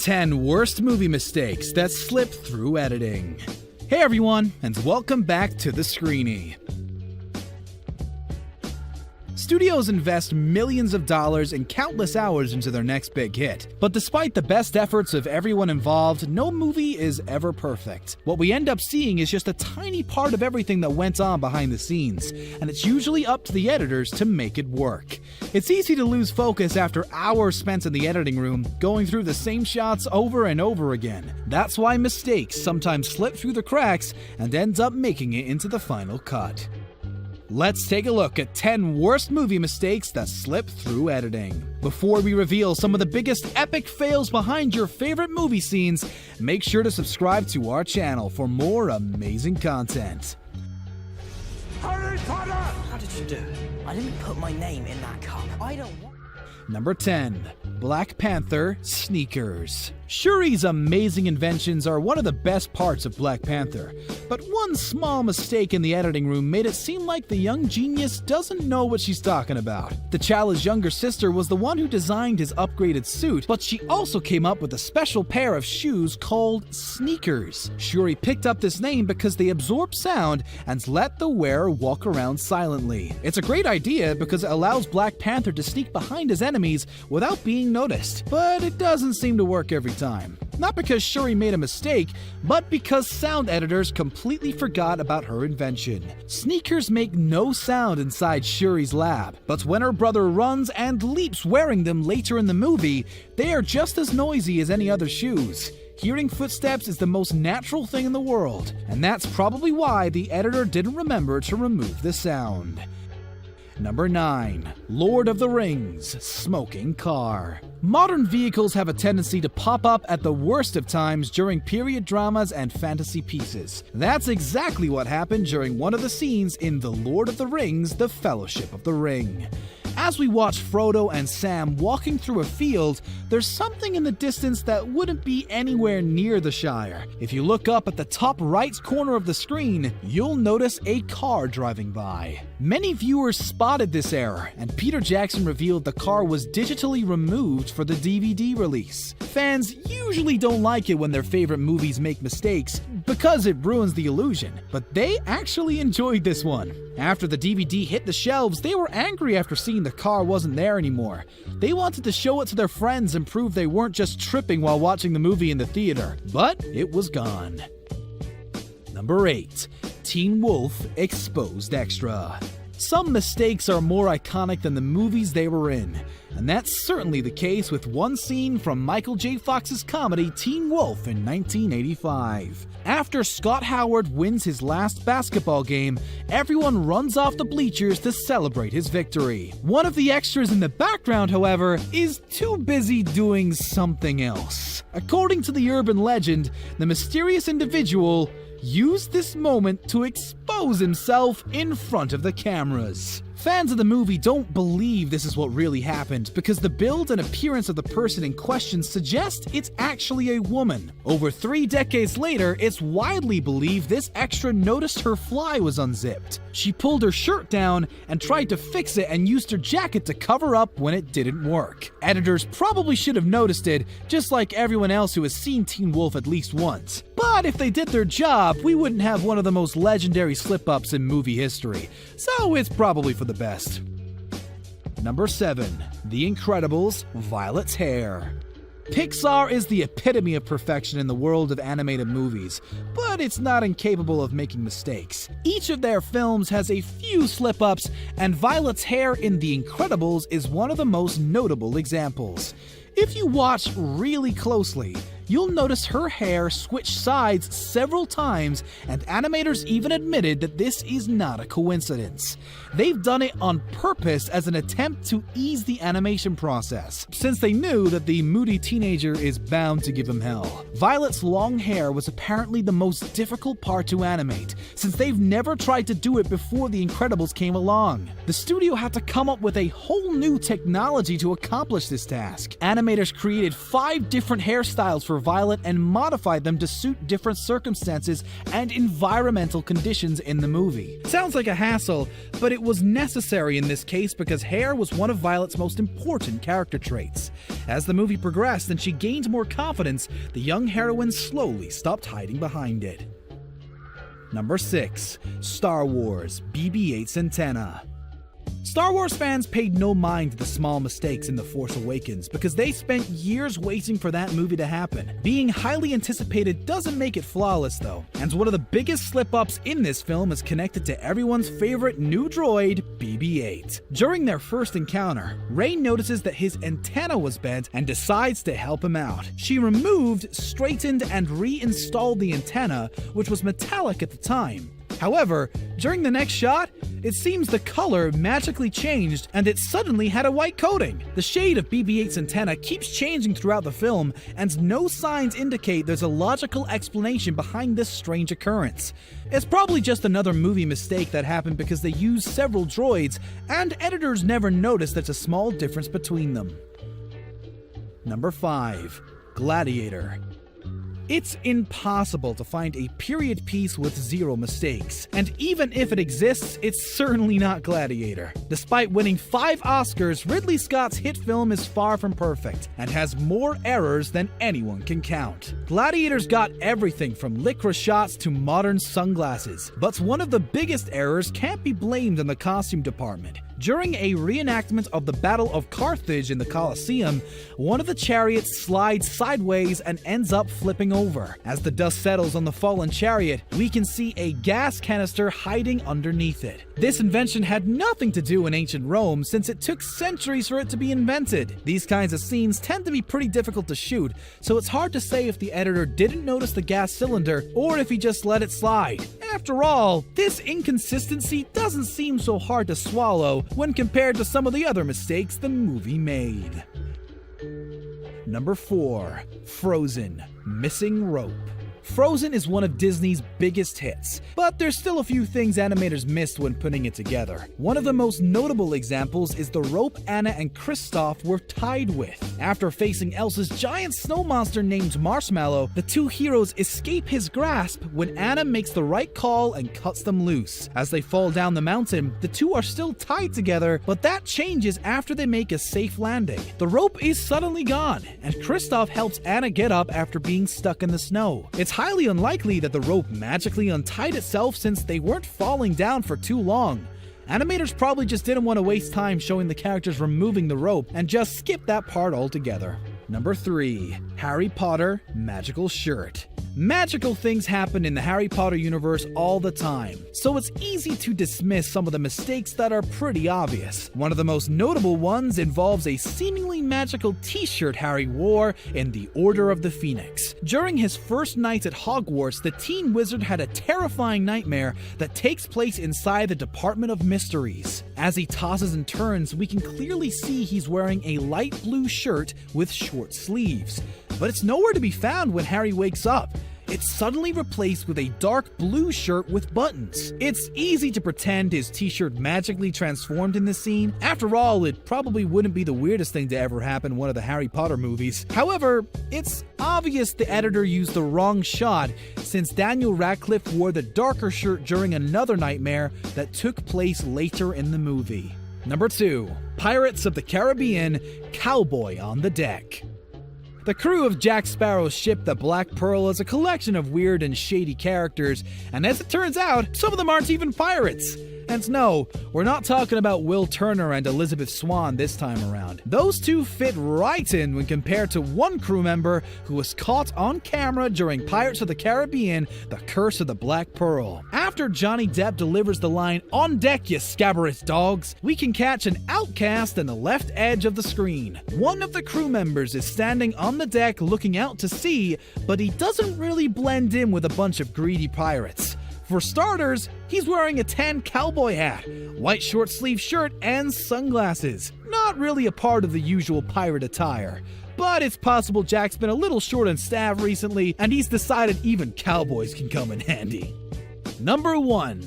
10 worst movie mistakes that slip through editing. Hey everyone, and welcome back to The Screenie. Studios invest millions of dollars and countless hours into their next big hit. But despite the best efforts of everyone involved, no movie is ever perfect. What we end up seeing is just a tiny part of everything that went on behind the scenes, and it's usually up to the editors to make it work. It's easy to lose focus after hours spent in the editing room, going through the same shots over and over again. That's why mistakes sometimes slip through the cracks and end up making it into the final cut. Let's take a look at 10 worst movie mistakes that slip through editing. Before we reveal some of the biggest epic fails behind your favorite movie scenes, make sure to subscribe to our channel for more amazing content. Harry Potter! How did you do it? I didn't put my name in that cup. I don't want... Number 10. Black Panther Sneakers. Shuri's amazing inventions are one of the best parts of Black Panther, but one small mistake in the editing room made it seem like the young genius doesn't know what she's talking about. T'Challa's younger sister was the one who designed his upgraded suit, but she also came up with a special pair of shoes called sneakers. Shuri picked up this name because they absorb sound and let the wearer walk around silently. It's a great idea because it allows Black Panther to sneak behind his enemies without being noticed, but it doesn't seem to work every time. Not because Shuri made a mistake, but because sound editors completely forgot about her invention. Sneakers make no sound inside Shuri's lab, but when her brother runs and leaps wearing them later in the movie, they are just as noisy as any other shoes. Hearing footsteps is the most natural thing in the world, and that's probably why the editor didn't remember to remove the sound. Number 9. Lord of the Rings Smoking Car. Modern vehicles have a tendency to pop up at the worst of times during period dramas and fantasy pieces. That's exactly what happened during one of the scenes in The Lord of the Rings: The Fellowship of the Ring. As we watch Frodo and Sam walking through a field, there's something in the distance that wouldn't be anywhere near the Shire. If you look up at the top right corner of the screen, you'll notice a car driving by. Many viewers spotted this error, and Peter Jackson revealed the car was digitally removed for the DVD release. Fans usually don't like it when their favorite movies make mistakes because it ruins the illusion, but they actually enjoyed this one. After the DVD hit the shelves, they were angry after seeing the car wasn't there anymore. They wanted to show it to their friends and prove they weren't just tripping while watching the movie in the theater, but it was gone. Number 8. Teen Wolf Exposed Extra. Some mistakes are more iconic than the movies they were in, and that's certainly the case with one scene from Michael J. Fox's comedy Teen Wolf in 1985. After Scott Howard wins his last basketball game, everyone runs off the bleachers to celebrate his victory. One of the extras in the background, however, is too busy doing something else. According to the urban legend, the mysterious individual used this moment to expose himself in front of the cameras. Fans of the movie don't believe this is what really happened because the build and appearance of the person in question suggest it's actually a woman. Over 3 decades later, it's widely believed this extra noticed her fly was unzipped. She pulled her shirt down and tried to fix it and used her jacket to cover up when it didn't work. Editors probably should have noticed it, just like everyone else who has seen Teen Wolf at least once. But if they did their job, we wouldn't have one of the most legendary slip-ups in movie history. So it's probably for the best. Number 7. The Incredibles: Violet's Hair. Pixar is the epitome of perfection in the world of animated movies, but it's not incapable of making mistakes. Each of their films has a few slip-ups, and Violet's hair in The Incredibles is one of the most notable examples. If you watch really closely, you'll notice her hair switch sides several times, and animators even admitted that this is not a coincidence. They've done it on purpose as an attempt to ease the animation process, since they knew that the moody teenager is bound to give him hell. Violet's long hair was apparently the most difficult part to animate, since they've never tried to do it before The Incredibles came along. The studio had to come up with a whole new technology to accomplish this task. Animators created 5 different hairstyles for for Violet and modified them to suit different circumstances and environmental conditions in the movie. Sounds like a hassle, but it was necessary in this case because hair was one of Violet's most important character traits. As the movie progressed and she gained more confidence, the young heroine slowly stopped hiding behind it. Number 6. Star Wars BB-8's antenna. Star Wars fans paid no mind to the small mistakes in The Force Awakens because they spent years waiting for that movie to happen. Being highly anticipated doesn't make it flawless though, and one of the biggest slip-ups in this film is connected to everyone's favorite new droid, BB-8. During their first encounter, Rey notices that his antenna was bent and decides to help him out. She removed, straightened, and reinstalled the antenna, which was metallic at the time. However, during the next shot, it seems the color magically changed and it suddenly had a white coating. The shade of BB-8's antenna keeps changing throughout the film, and no signs indicate there's a logical explanation behind this strange occurrence. It's probably just another movie mistake that happened because they used several droids, and editors never noticed there's a small difference between them. Number 5. Gladiator. It's impossible to find a period piece with zero mistakes, and even if it exists, it's certainly not Gladiator. Despite winning 5 Oscars, Ridley Scott's hit film is far from perfect, and has more errors than anyone can count. Gladiator's got everything from licorice shots to modern sunglasses, but one of the biggest errors can't be blamed on the costume department. During a reenactment of the Battle of Carthage in the Colosseum, one of the chariots slides sideways and ends up flipping over. As the dust settles on the fallen chariot, we can see a gas canister hiding underneath it. This invention had nothing to do in ancient Rome since it took centuries for it to be invented. These kinds of scenes tend to be pretty difficult to shoot, so it's hard to say if the editor didn't notice the gas cylinder or if he just let it slide. After all, this inconsistency doesn't seem so hard to swallow when compared to some of the other mistakes the movie made. Number 4. Frozen. Missing rope. Frozen is one of Disney's biggest hits, but there's still a few things animators missed when putting it together. One of the most notable examples is the rope Anna and Kristoff were tied with. After facing Elsa's giant snow monster named Marshmallow, the two heroes escape his grasp when Anna makes the right call and cuts them loose. As they fall down the mountain, the two are still tied together, but that changes after they make a safe landing. The rope is suddenly gone, and Kristoff helps Anna get up after being stuck in the snow. It's highly unlikely that the rope magically untied itself since they weren't falling down for too long. Animators probably just didn't want to waste time showing the characters removing the rope and just skip that part altogether. Number 3. Harry Potter Magical Shirt. Magical things happen in the Harry Potter universe all the time, so it's easy to dismiss some of the mistakes that are pretty obvious. One of the most notable ones involves a seemingly magical t-shirt Harry wore in the Order of the Phoenix. During his first night at Hogwarts, the teen wizard had a terrifying nightmare that takes place inside the Department of Mysteries. As he tosses and turns, we can clearly see he's wearing a light blue shirt with short sleeves. But it's nowhere to be found when Harry wakes up. It's suddenly replaced with a dark blue shirt with buttons. It's easy to pretend his t-shirt magically transformed in this scene. After all, it probably wouldn't be the weirdest thing to ever happen in one of the Harry Potter movies. However, it's obvious the editor used the wrong shot since Daniel Radcliffe wore the darker shirt during another nightmare that took place later in the movie. Number 2. Pirates of the Caribbean Cowboy on the Deck. The crew of Jack Sparrow's ship, the Black Pearl, is a collection of weird and shady characters, and as it turns out, some of them aren't even pirates. And no, we're not talking about Will Turner and Elizabeth Swann this time around. Those two fit right in when compared to one crew member who was caught on camera during Pirates of the Caribbean, The Curse of the Black Pearl. After Johnny Depp delivers the line, "On deck, you scabrous dogs," we can catch an outcast in the left edge of the screen. One of the crew members is standing on the deck looking out to sea, but he doesn't really blend in with a bunch of greedy pirates. For starters, he's wearing a tan cowboy hat, white short-sleeve shirt, and sunglasses. Not really a part of the usual pirate attire. But it's possible Jack's been a little short on staff recently, and he's decided even cowboys can come in handy. Number 1.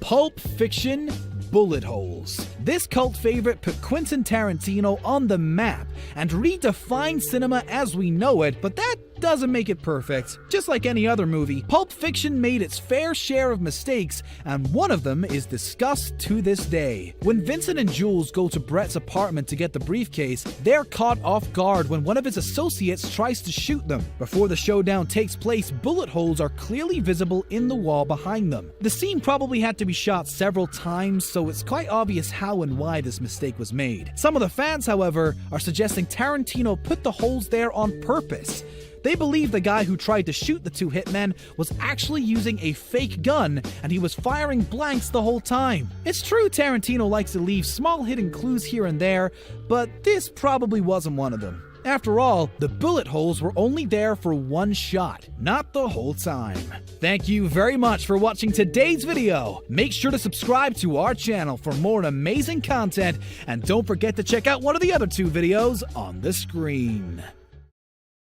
Pulp Fiction Bullet Holes. This cult favorite put Quentin Tarantino on the map and redefined cinema as we know it, but that doesn't make it perfect. Just like any other movie, Pulp Fiction made its fair share of mistakes, and one of them is discussed to this day. When Vincent and Jules go to Brett's apartment to get the briefcase, they're caught off guard when one of his associates tries to shoot them. Before the showdown takes place, bullet holes are clearly visible in the wall behind them. The scene probably had to be shot several times, so it's quite obvious how and why this mistake was made. Some of the fans, however, are suggesting Tarantino put the holes there on purpose. They believe the guy who tried to shoot the two hitmen was actually using a fake gun and he was firing blanks the whole time. It's true Tarantino likes to leave small hidden clues here and there, but this probably wasn't one of them. After all, the bullet holes were only there for one shot, not the whole time. Thank you very much for watching today's video. Make sure to subscribe to our channel for more amazing content, and don't forget to check out one of the other two videos on the screen.